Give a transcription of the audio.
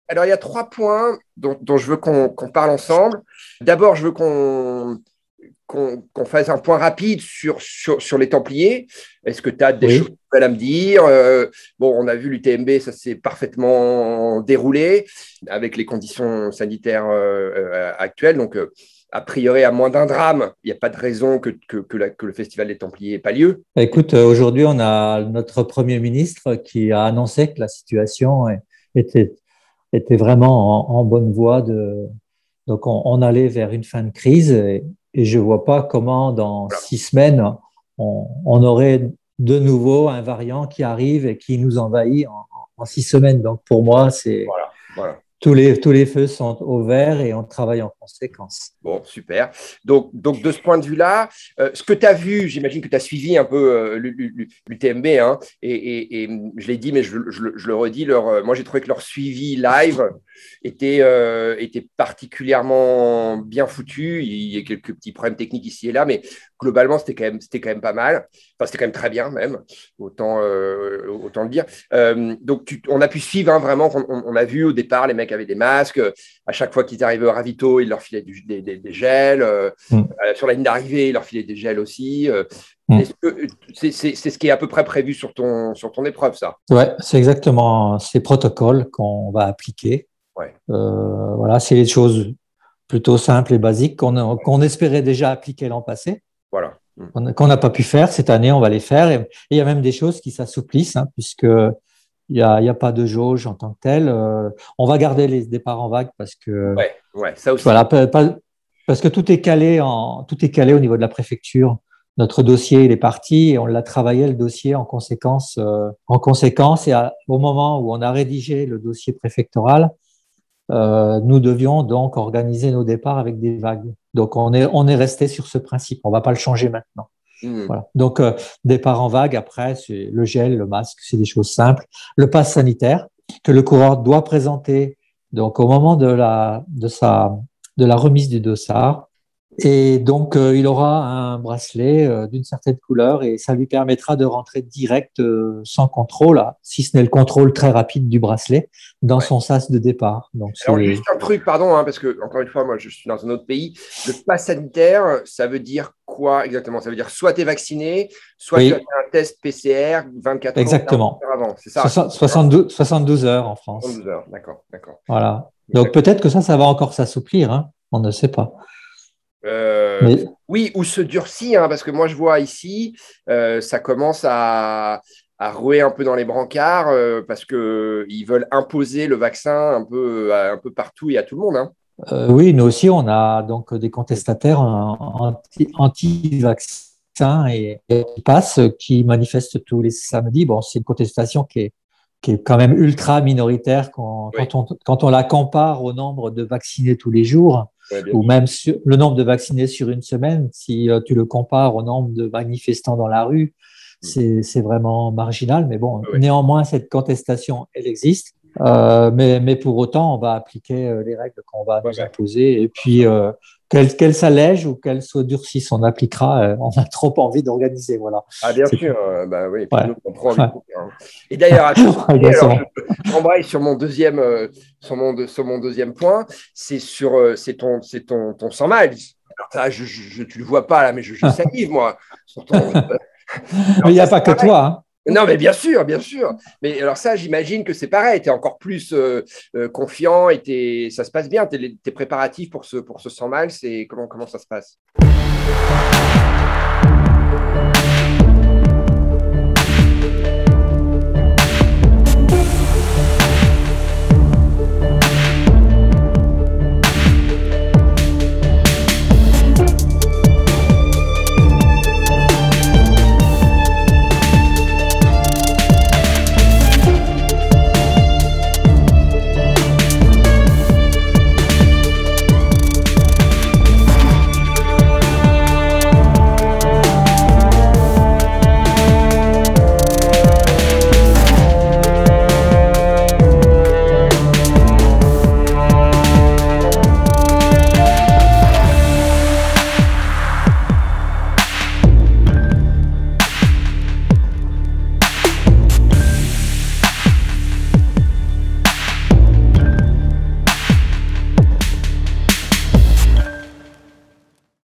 Alors, il y a 3 points dont je veux qu'on parle ensemble. D'abord, je veux qu'on fasse un point rapide sur les Templiers. Est-ce que tu as des choses Oui. nouvelles à me dire? Bon, on a vu l'UTMB, ça s'est parfaitement déroulé avec les conditions sanitaires actuelles. Donc, a priori, à moins d'un drame, il n'y a pas de raison que le Festival des Templiers n'ait pas lieu. Écoute, aujourd'hui, on a notre Premier ministre qui a annoncé que la situation était, était vraiment en bonne voie donc on allait vers une fin de crise et je vois pas comment dans Voilà, 6 semaines on aurait de nouveau un variant qui arrive et qui nous envahit en 6 semaines. Donc pour moi, c'est voilà, voilà. tous les feux sont au vert et on travaille en conséquence. Bon, super. Donc, de ce point de vue-là, ce que tu as vu, j'imagine que tu as suivi un peu l'UTMB, hein, et je l'ai dit, mais je le redis, moi j'ai trouvé que leur suivi live était particulièrement bien foutu. Il y a quelques petits problèmes techniques ici et là, mais globalement, c'était quand même pas mal. Enfin, c'était quand même très bien, même, autant le dire. Donc, on a pu suivre, hein, vraiment, on a vu au départ, les mecs avaient des masques. À chaque fois qu'ils arrivaient au ravito, ils leur filaient des gels. Mm. Sur la ligne d'arrivée, ils leur filaient des gels aussi. Mm. Est-ce que c'est ce qui est à peu près prévu sur ton épreuve, ça? Ouais, c'est exactement ces protocoles qu'on va appliquer. Ouais, Voilà, c'est des choses plutôt simples et basiques qu'on espérait déjà appliquer l'an passé, voilà. qu'on n'a pas pu faire. Cette année, on va les faire. Et il y a même des choses qui s'assouplissent, hein, puisque il y a pas de jauge en tant que telle. On va garder les départs en vague parce que, Ouais, ouais, ça aussi. voilà, parce que tout est calé au niveau de la préfecture. Notre dossier, il est parti et on l'a travaillé, le dossier, en conséquence. Et au moment où on a rédigé le dossier préfectoral, nous devions donc organiser nos départs avec des vagues. Donc, on est resté sur ce principe. On ne va pas le changer maintenant. Mmh. Voilà. Donc, départ en vague, après, c'est le gel, le masque, c'est des choses simples. Le pass sanitaire que le coureur doit présenter donc, au moment de la remise du dossard. Et donc, il aura un bracelet d'une certaine couleur et ça lui permettra de rentrer direct, sans contrôle, si ce n'est le contrôle très rapide du bracelet, dans Ouais. son sas de départ. Donc, Alors, juste c'est un truc, pardon, hein, parce que, encore une fois, moi, je suis dans un autre pays. Le pass sanitaire, ça veut dire quoi exactement? Ça veut dire soit tu es vacciné, soit tu as fait oui, un test PCR 24 heures ou 48 exactement. heures avant. C'est ça? 72 heures en France. 72 heures, d'accord, d'accord. Voilà. Donc, Exact. peut-être que ça va encore s'assouplir, hein. On ne sait pas. Euh, Mais oui, ou se durcit, hein, parce que moi, je vois ici, ça commence à rouer un peu dans les brancards parce qu'ils veulent imposer le vaccin un peu partout et à tout le monde, hein. oui, nous aussi, on a donc des contestataires anti-vaccins et qui passent, qui manifestent tous les samedis. Bon, c'est une contestation qui est quand même ultra minoritaire Oui, quand on la compare au nombre de vaccinés tous les jours, ouais, bien ou sûr. même le nombre de vaccinés sur une semaine. Si tu le compares au nombre de manifestants dans la rue, Mm. c'est vraiment marginal. Mais bon, Ouais, ouais. néanmoins, cette contestation, elle existe. Mais pour autant, on va appliquer les règles qu'on va Ouais, nous ouais, imposer. Et bien puis, sûr. qu'elles s'allègent ou qu'elles soient durcies, on appliquera. On a trop envie d'organiser. Voilà. Ah, bien C'est sûr, tout. bah oui, et puis Ouais. nous, on prend envie de Ouais. courir, hein. Et d'ailleurs, à ce sujet, alors Exactement. j'embraye sur mon deuxième, sur mon deuxième point, c'est ton 100 miles. Alors ça, tu le vois pas là, mais je salive, moi, sur ton. Mais Alors il n'y ça, a c'est pas que pareil. toi, hein. Non, mais bien sûr, bien sûr. Mais alors ça, j'imagine que c'est pareil. Tu es encore plus confiant et ça se passe bien. Tes préparatifs pour ce 100 miles, comment ça se passe?